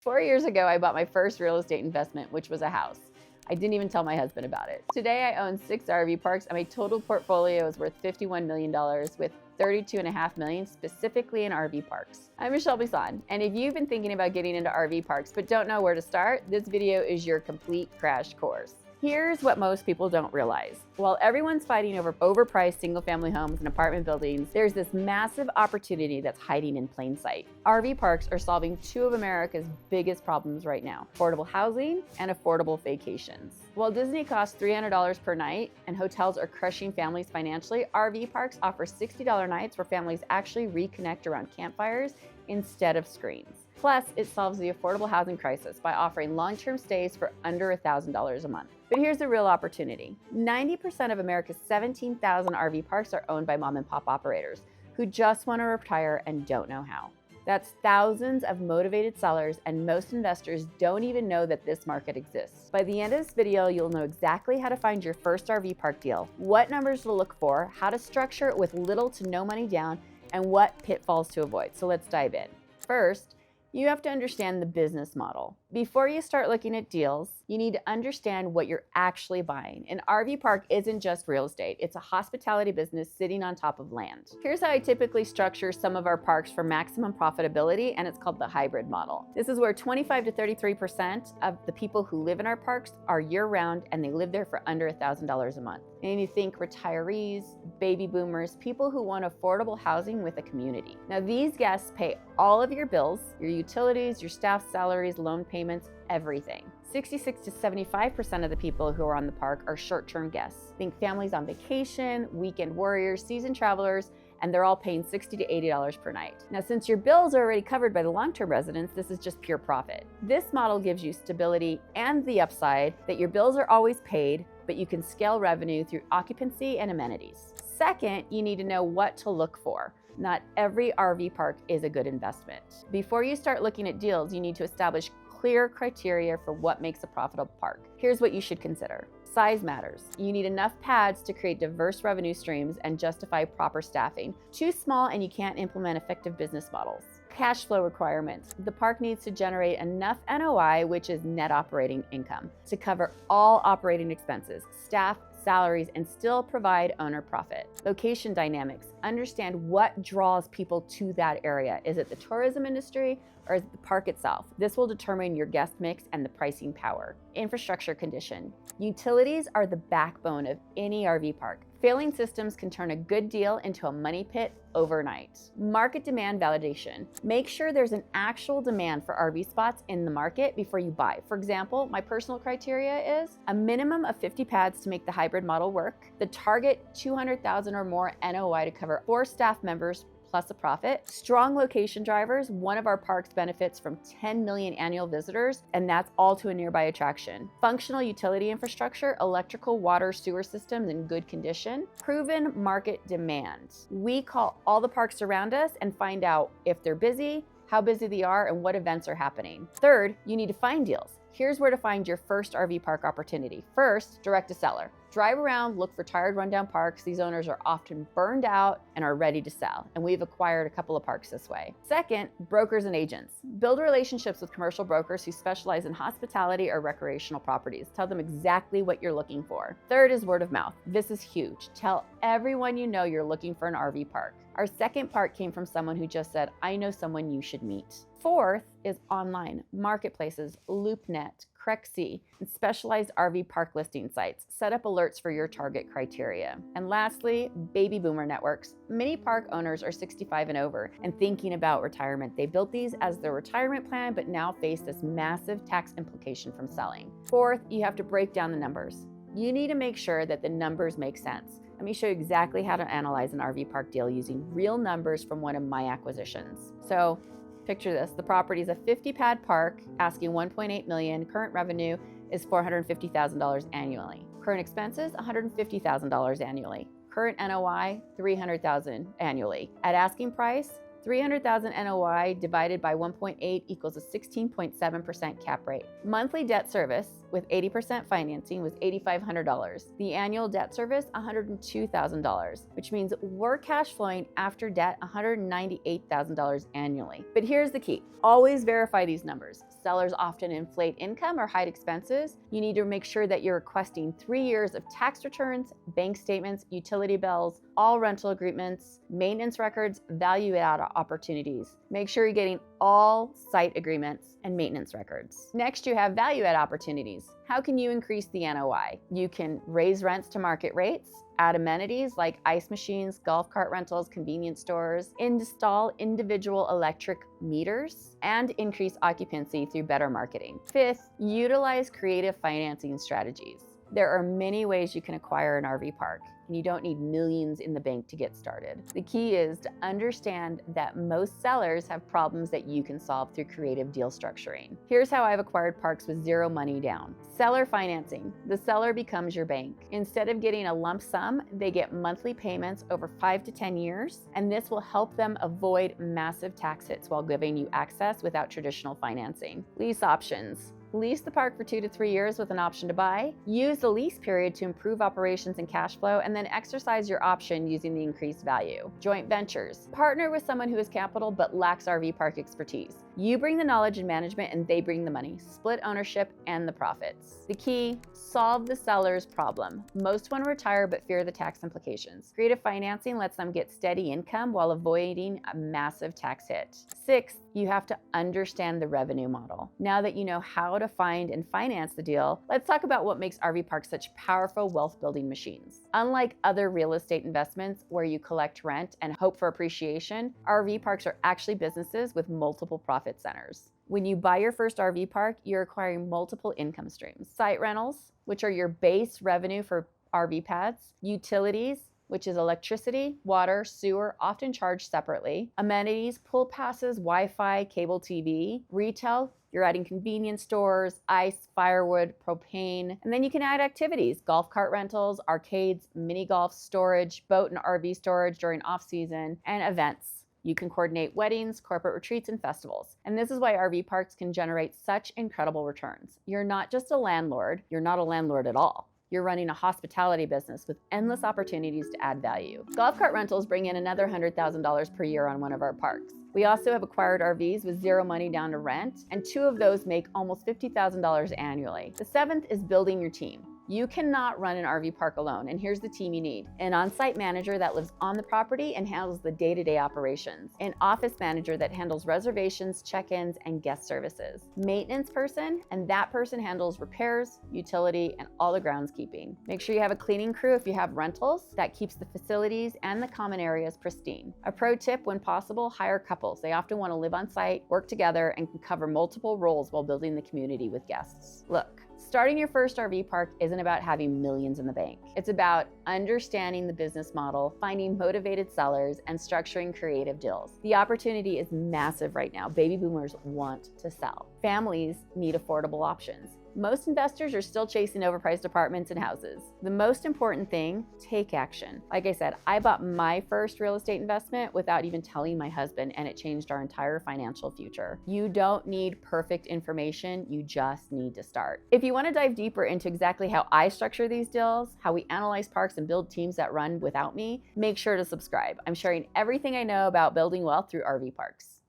4 years ago, I bought my first real estate investment, which was a house. I didn't even tell my husband about it. Today, I own 6 RV parks, and my total portfolio is worth $51 million, with $32.5 million specifically in RV parks. I'm Michelle Bisson, and if you've been thinking about getting into RV parks but don't know where to start, this video is your complete crash course. Here's what most people don't realize. While everyone's fighting over overpriced single-family homes and apartment buildings, there's this massive opportunity that's hiding in plain sight. RV parks are solving two of America's biggest problems right now: affordable housing and affordable vacations. While Disney costs $300 per night and hotels are crushing families financially, RV parks offer $60 nights where families actually reconnect around campfires instead of screens. Plus, it solves the affordable housing crisis by offering long-term stays for under $1,000 a month. But here's the real opportunity. 90% of America's 17,000 RV parks are owned by mom and pop operators who just want to retire and don't know how. That's thousands of motivated sellers, and most investors don't even know that this market exists. By the end of this video, you'll know exactly how to find your first RV park deal, what numbers to look for, how to structure it with little to no money down, and what pitfalls to avoid. So let's dive in. First, you have to understand the business model. Before you start looking at deals, you need to understand what you're actually buying. An RV park isn't just real estate. It's a hospitality business sitting on top of land. Here's how I typically structure some of our parks for maximum profitability, and it's called the hybrid model. This is where 25 to 33% of the people who live in our parks are year-round, and they live there for under $1,000 a month. And you think retirees, baby boomers, people who want affordable housing with a community. Now, these guests pay all of your bills, your utilities, your staff salaries, loan payments, everything. 66 to 75% of the people who are on the park are short-term guests. Think families on vacation, weekend warriors, seasoned travelers, and they're all paying $60 to $80 per night. Now, since your bills are already covered by the long-term residents, this is just pure profit. This model gives you stability and the upside that your bills are always paid, but you can scale revenue through occupancy and amenities. Second, you need to know what to look for. Not every RV park is a good investment. Before you start looking at deals, you need to establish clear criteria for what makes a profitable park. Here's what you should consider. Size matters. You need enough pads to create diverse revenue streams and justify proper staffing. Too small and you can't implement effective business models. Cash flow requirements. The park needs to generate enough NOI, which is net operating income, to cover all operating expenses, staff, salaries, and still provide owner profit. Location dynamics. Understand what draws people to that area. Is it the tourism industry or is it the park itself? This will determine your guest mix and the pricing power. Infrastructure condition. Utilities are the backbone of any RV park. Failing systems can turn a good deal into a money pit overnight. Market demand validation. Make sure there's an actual demand for RV spots in the market before you buy. For example, my personal criteria is a minimum of 50 pads to make the hybrid model work, the target 200,000 or more NOI to cover 4 staff members plus a profit. Strong location drivers. One of our parks benefits from 10 million annual visitors, and that's all to a nearby attraction. Functional utility infrastructure, electrical, water, sewer systems in good condition. Proven market demand. We call all the parks around us and find out if they're busy, how busy they are, and what events are happening. Third, you need to find deals. Here's where to find your first RV park opportunity. First, direct to seller. Drive around, look for tired, rundown parks. These owners are often burned out and are ready to sell, and we've acquired a couple of parks this way. Second, brokers and agents. Build relationships with commercial brokers who specialize in hospitality or recreational properties. Tell them exactly what you're looking for. Third is word of mouth. This is huge. Tell everyone you know you're looking for an RV park. Our second park came from someone who just said, "I know someone you should meet." Fourth is online. Marketplaces, LoopNet, Crexi, and specialized RV park listing sites. Set up alerts for your target criteria. And lastly, baby boomer networks. Many park owners are 65 and over and thinking about retirement. They built these as their retirement plan, but now face this massive tax implication from selling. Fourth, you have to break down the numbers. You need to make sure that the numbers make sense. Let me show you exactly how to analyze an RV park deal using real numbers from one of my acquisitions. So picture this. The property is a 50-pad park, asking $1.8 million. Current revenue is $450,000 annually. Current expenses, $150,000 annually. Current NOI, $300,000 annually. At asking price, 300,000 NOI divided by 1.8 equals a 16.7% cap rate. Monthly debt service with 80% financing was $8,500. The annual debt service, $102,000, which means we're cash flowing after debt $198,000 annually. But here's the key. Always verify these numbers. Sellers often inflate income or hide expenses. You need to make sure that you're requesting 3 years of tax returns, bank statements, utility bills, all rental agreements, maintenance records, value add opportunities. Make sure you're getting all site agreements and maintenance records. Next, you have value add opportunities. How can you increase the NOI? You can raise rents to market rates, add amenities like ice machines, golf cart rentals, convenience stores, install individual electric meters, and increase occupancy through better marketing. Fifth, utilize creative financing strategies. There are many ways you can acquire an RV park, and you don't need millions in the bank to get started. The key is to understand that most sellers have problems that you can solve through creative deal structuring. Here's how I've acquired parks with zero money down. Seller financing. The seller becomes your bank. Instead of getting a lump sum, they get monthly payments over 5 to 10 years, and this will help them avoid massive tax hits while giving you access without traditional financing. Lease options. Lease the park for 2 to 3 years with an option to buy. Use the lease period to improve operations and cash flow, and then exercise your option using the increased value. Joint ventures. Partner with someone who has capital but lacks RV park expertise. You bring the knowledge and management, and they bring the money. Split ownership and the profits. The key, solve the seller's problem. Most want to retire but fear the tax implications. Creative financing lets them get steady income while avoiding a massive tax hit. Sixth, you have to understand the revenue model. Now that you know how to find and finance the deal, let's talk about what makes RV parks such powerful wealth-building machines. Unlike other real estate investments where you collect rent and hope for appreciation, RV parks are actually businesses with multiple profit centers. When you buy your first RV park, you're acquiring multiple income streams. Site rentals, which are your base revenue for RV pads, utilities, which is electricity, water, sewer, often charged separately, amenities, pool passes, Wi-Fi, cable TV, retail, you're adding convenience stores, ice, firewood, propane, and then you can add activities, golf cart rentals, arcades, mini golf storage, boat and RV storage during off-season, and events. You can coordinate weddings, corporate retreats, and festivals. And this is why RV parks can generate such incredible returns. You're not just a landlord, you're not a landlord at all. You're running a hospitality business with endless opportunities to add value. Golf cart rentals bring in another $100,000 per year on one of our parks. We also have acquired RVs with zero money down to rent, and 2 of those make almost $50,000 annually. The 7th is building your team. You cannot run an RV park alone, and here's the team you need. An on-site manager that lives on the property and handles the day-to-day operations. An office manager that handles reservations, check-ins, and guest services. Maintenance person, and that person handles repairs, utility, and all the groundskeeping. Make sure you have a cleaning crew if you have rentals that keeps the facilities and the common areas pristine. A pro tip, when possible, hire couples. They often want to live on site, work together, and can cover multiple roles while building the community with guests. Look, starting your first RV park isn't about having millions in the bank. It's about understanding the business model, finding motivated sellers, and structuring creative deals. The opportunity is massive right now. Baby boomers want to sell. Families need affordable options. Most investors are still chasing overpriced apartments and houses. The most important thing, take action. Like I said, I bought my first real estate investment without even telling my husband, and it changed our entire financial future. You don't need perfect information, you just need to start. If you want to dive deeper into exactly how I structure these deals, how we analyze parks and build teams that run without me, make sure to subscribe. I'm sharing everything I know about building wealth through RV parks.